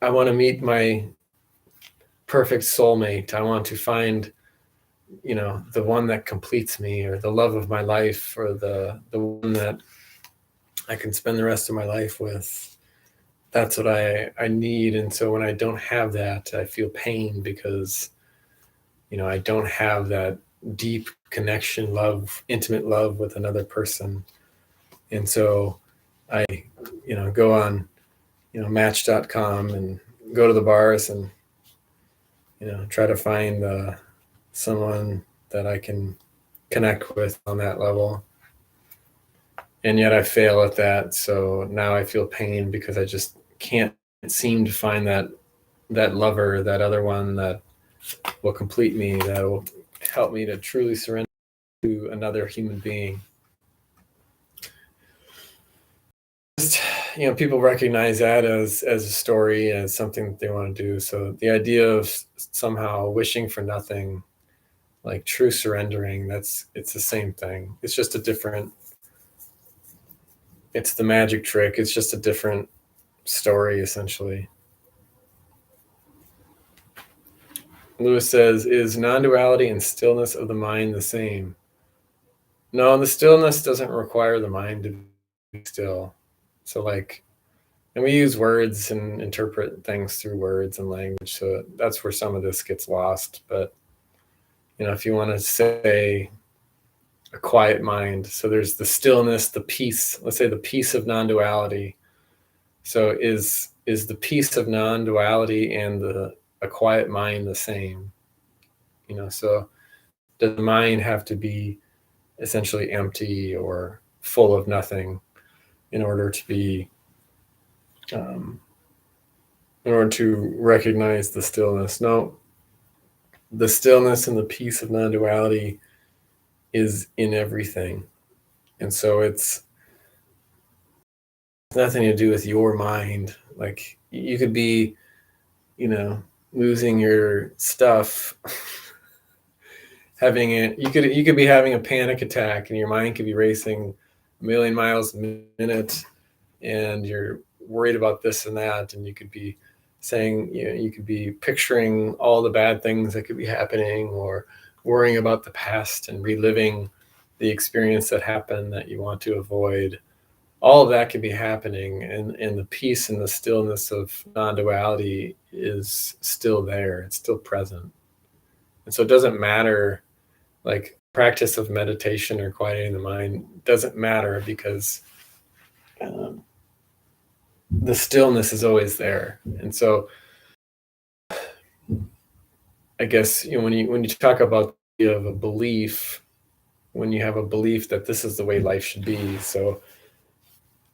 I want to meet my perfect soulmate. I want to find the one that completes me, or the love of my life, or the one that I can spend the rest of my life with. That's what I need. And so when I don't have that, I feel pain, because I don't have that deep connection, love, intimate love with another person. And so I go on match.com and go to the bars and try to find someone that I can connect with on that level. And yet I fail at that. So now I feel pain, because I just can't seem to find that lover, that other one that will complete me, that will help me to truly surrender to another human being. Just, people recognize that as a story, as something that they want to do. So the idea of somehow wishing for nothing, like true surrendering, it's the same thing. It's just it's the magic trick. It's just a different story, essentially. Lewis says, is non-duality and stillness of the mind the same? No, the stillness doesn't require the mind to be still. So and we use words and interpret things through words and language. So that's where some of this gets lost. But, if you want to say a quiet mind, so there's the stillness, the peace, let's say the peace of non-duality. So is the peace of non-duality and a quiet mind the same? So does the mind have to be essentially empty or full of nothing in order to be in order to recognize the stillness? No, the stillness and the peace of non-duality is in everything. And so it's nothing to do with your mind. Like you could be losing your stuff, having it, you could be having a panic attack and your mind could be racing a million miles a minute, and you're worried about this and that, and you could be saying, you could be picturing all the bad things that could be happening, or worrying about the past and reliving the experience that happened that you want to avoid. All of that could be happening, and the peace and the stillness of non-duality is still there. It's still present. And so it doesn't matter, like practice of meditation or quieting the mind doesn't matter, because um, the stillness is always there. And so I guess, when you talk about the idea of a belief, when you have a belief that this is the way life should be, so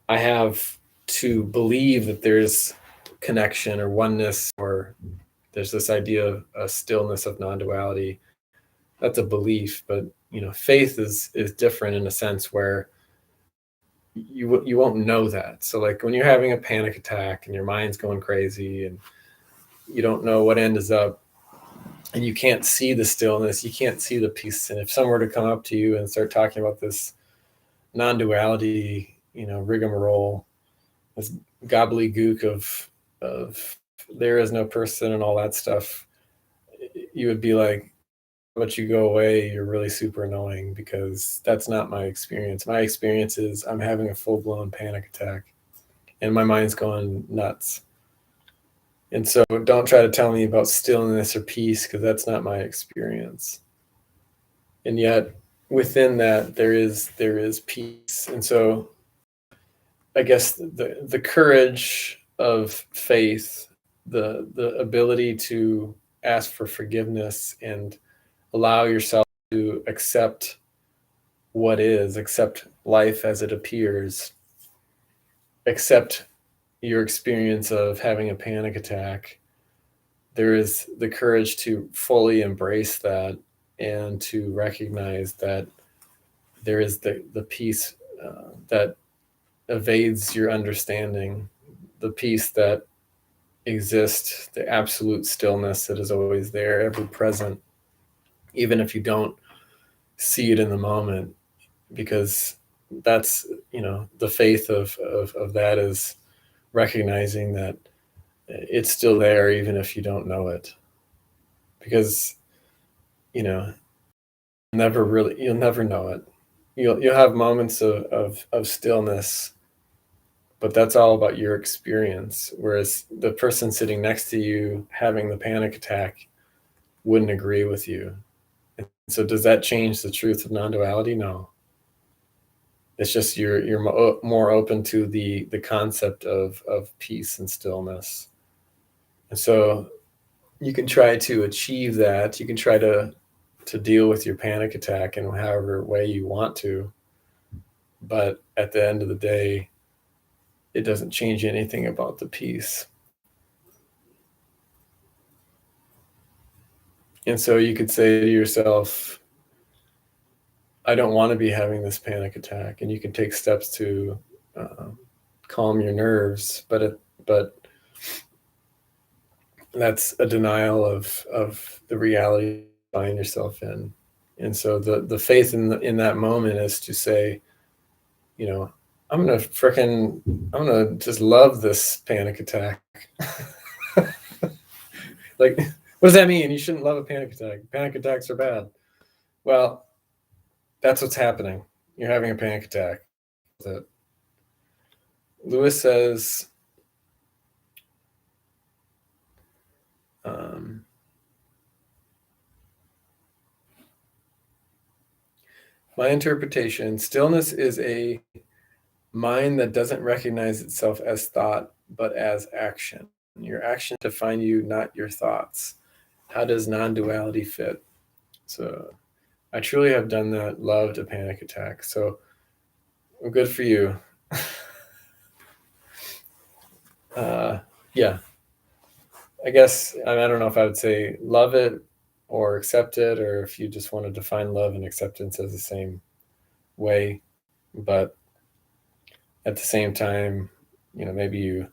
I have to believe that there's connection or oneness, or there's this idea of a stillness of non-duality. That's a belief, but faith is different in a sense where you won't know that. So like when you're having a panic attack and your mind's going crazy and you don't know what end is up, and you can't see the stillness, you can't see the peace. And if someone were to come up to you and start talking about this non-duality, rigmarole, this gobbledygook of there is no person and all that stuff, you would be like, but you go away, you're really super annoying, because that's not my experience. My experience is I'm having a full-blown panic attack and my mind's going nuts. And so don't try to tell me about stillness or peace, because that's not my experience. And yet within that there is peace. And so I guess the courage of faith, the ability to ask for forgiveness and allow yourself to accept what is, accept life as it appears, accept your experience of having a panic attack. There is the courage to fully embrace that, and to recognize that there is the peace that evades your understanding, the peace that exists, the absolute stillness that is always there, ever present, even if you don't see it in the moment. Because that's, the faith of that is recognizing that it's still there even if you don't know it. Because you'll never know it. You'll have moments of stillness, but that's all about your experience. Whereas the person sitting next to you having the panic attack wouldn't agree with you. And so does that change the truth of non-duality? No. It's just you're more open to the concept of peace and stillness. And so you can try to achieve that. You can try to deal with your panic attack in however way you want to. But at the end of the day, it doesn't change anything about the peace. And so you could say to yourself, I don't want to be having this panic attack. And you can take steps to calm your nerves, but that's a denial of the reality you find yourself in. And so the faith in that moment is to say, I'm gonna just love this panic attack. Like, what does that mean? You shouldn't love a panic attack. Panic attacks are bad. Well, that's what's happening. You're having a panic attack. Lewis says, my interpretation, stillness is a mind that doesn't recognize itself as thought, but as action. Your action define you, not your thoughts. How does non-duality fit? So I truly have done that, loved a panic attack. So good for you. Yeah. I guess, I don't know if I would say love it or accept it, or if you just want to define love and acceptance as the same way. But at the same time, maybe you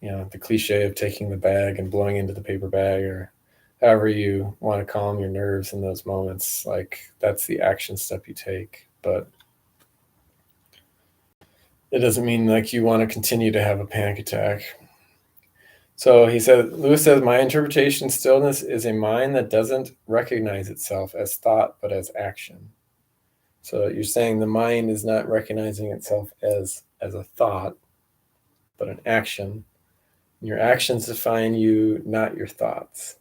the cliche of taking the bag and blowing into the paper bag, or however you want to calm your nerves in those moments. Like, that's the action step you take. But it doesn't mean like you want to continue to have a panic attack. So Lewis says, my interpretation stillness is a mind that doesn't recognize itself as thought, but as action. So you're saying the mind is not recognizing itself as a thought, but an action. Your actions define you, not your thoughts.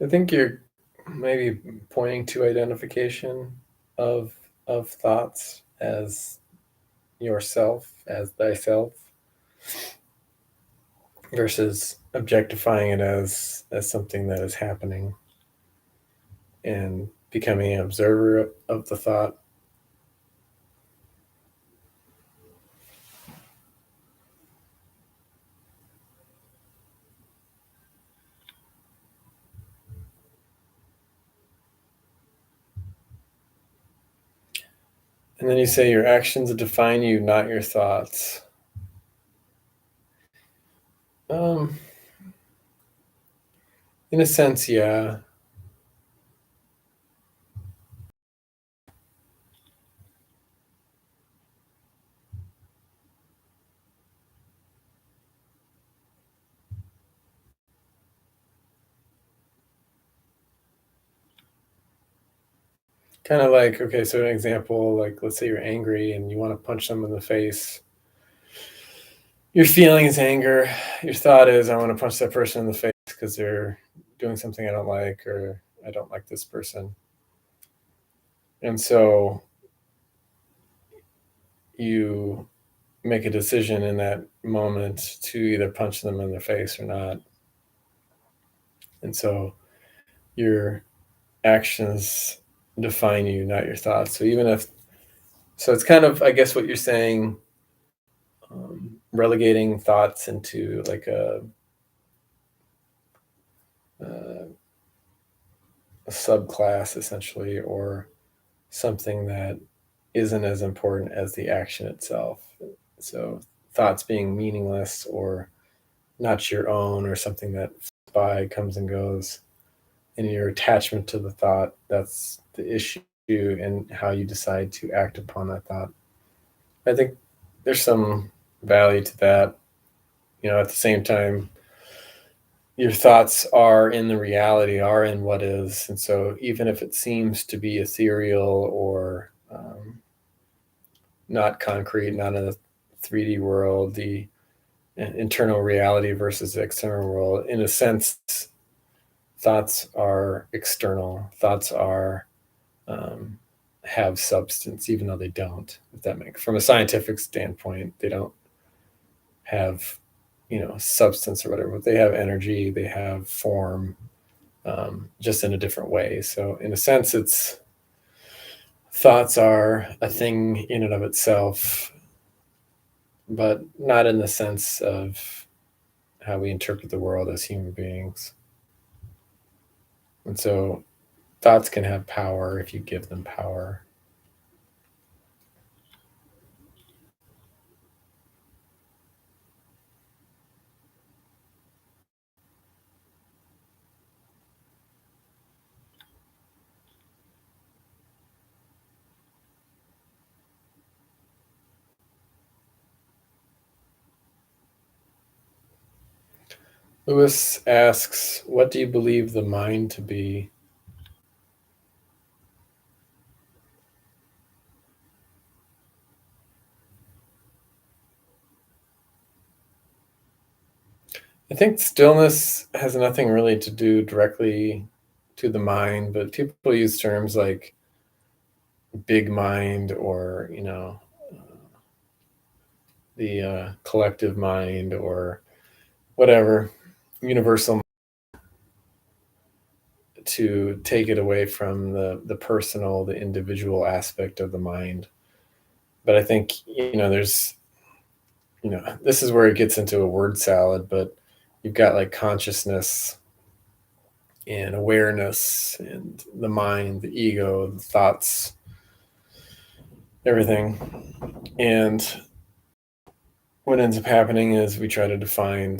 I think you're maybe pointing to identification of thoughts as yourself, as thyself, versus objectifying it as something that is happening and becoming an observer of the thought. And then you say your actions define you, not your thoughts. Um, in a sense, yeah. Kind of like, okay, so an example, like let's say you're angry and you want to punch someone in the face. Your feeling is anger. Your thought is, I want to punch that person in the face because they're doing something I don't like, or I don't like this person. And so you make a decision in that moment to either punch them in the face or not. And so your actions define you, not your thoughts. So it's kind of, I guess, what you're saying, relegating thoughts into like uh, a subclass essentially, or something that isn't as important as the action itself. So thoughts being meaningless or not your own, or something that by comes and goes, and your attachment to the thought, that's the issue, and how you decide to act upon that thought. I think there's some value to that. At the same time, your thoughts are in the reality, are in what is. And so even if it seems to be ethereal or not concrete, not in a 3D world, the internal reality versus the external world, in a sense, thoughts are external. Thoughts are have substance, even though they don't. If that makes, from a scientific standpoint, they don't have substance or whatever, but they have energy, they have form, just in a different way. So in a sense, it's thoughts are a thing in and of itself, but not in the sense of how we interpret the world as human beings. And so thoughts can have power if you give them power. Lewis asks, what do you believe the mind to be? I think stillness has nothing really to do directly to the mind, but people use terms like big mind or, the collective mind or whatever, universal, to take it away from the personal, the individual aspect of the mind. But I think, there's, this is where it gets into a word salad, but you've got like consciousness and awareness and the mind, the ego, the thoughts, everything. And what ends up happening is we try to define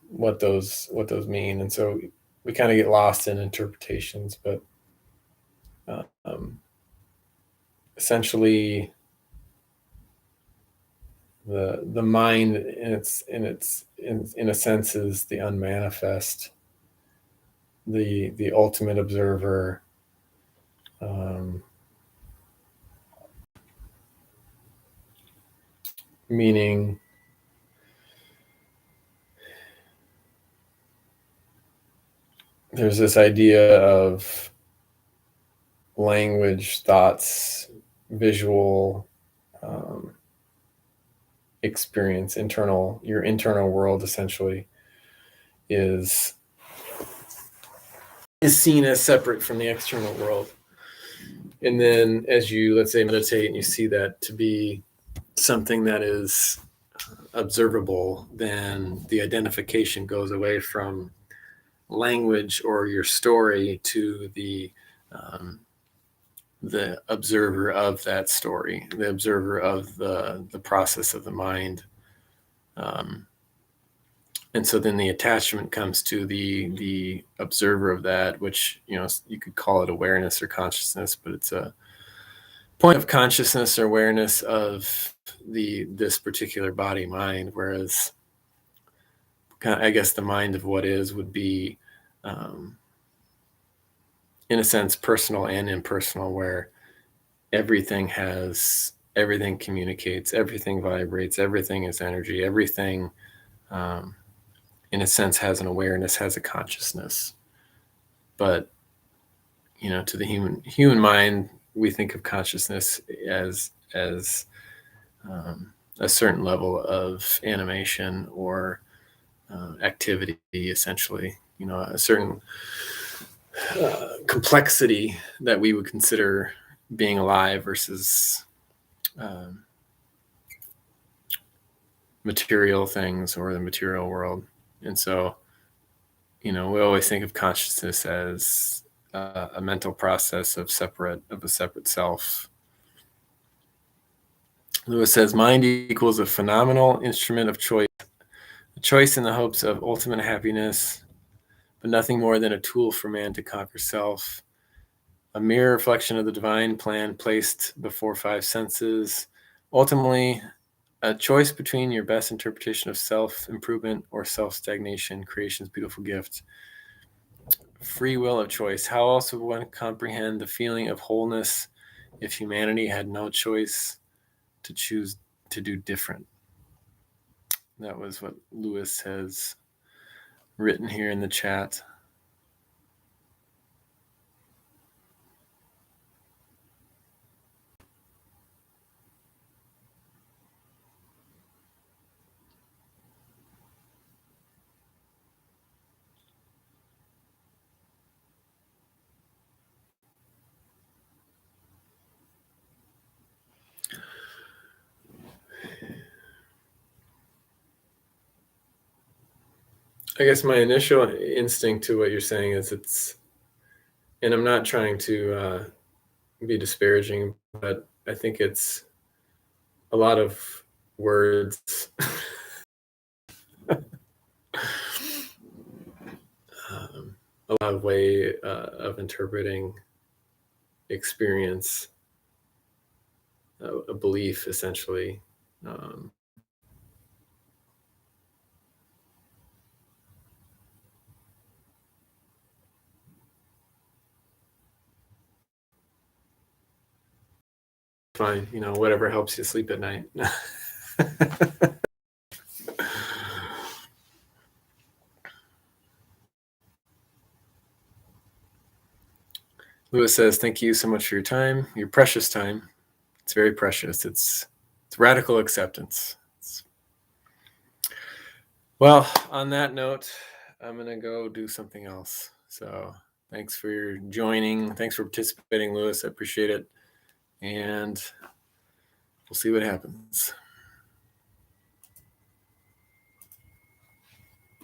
what those mean, and so we kind of get lost in interpretations. But um, essentially, the mind in a sense is the unmanifest, the ultimate observer. Um, Meaning, there's this idea of language, thoughts, visual experience, your internal world essentially is seen as separate from the external world. And then as you, let's say, meditate and you see that to be something that is observable, then the identification goes away from language or your story to the observer of that story, the observer of the process of the mind. And so then the attachment comes to the observer of that, which, you could call it awareness or consciousness, but it's a point of consciousness or awareness of this particular body mind. Whereas, I guess, the mind of what is would be, in a sense, personal and impersonal, where everything communicates, everything vibrates, everything is energy, everything, in a sense, has an awareness, has a consciousness. But, to the human mind, we think of consciousness as a certain level of animation or activity, essentially, a certain complexity that we would consider being alive versus material things or the material world. And so, we always think of consciousness as a mental process of a separate self. Lewis says, mind equals a phenomenal instrument of choice, a choice in the hopes of ultimate happiness, but nothing more than a tool for man to conquer self, a mere reflection of the divine plan placed before five senses, ultimately a choice between your best interpretation of self-improvement or self-stagnation, creation's beautiful gift. Free will of choice. How else would one comprehend the feeling of wholeness if humanity had no choice to choose to do different? That was what Lewis has written here in the chat. I guess my initial instinct to what you're saying is and I'm not trying to be disparaging, but I think it's a lot of words, a lot of way of interpreting experience, a belief, essentially. Um, Fine, whatever helps you sleep at night. Lewis says, thank you so much for your time, your precious time. It's very precious. It's radical acceptance. Well, on that note, I'm going to go do something else. So thanks for your joining. Thanks for participating, Lewis. I appreciate it. And we'll see what happens.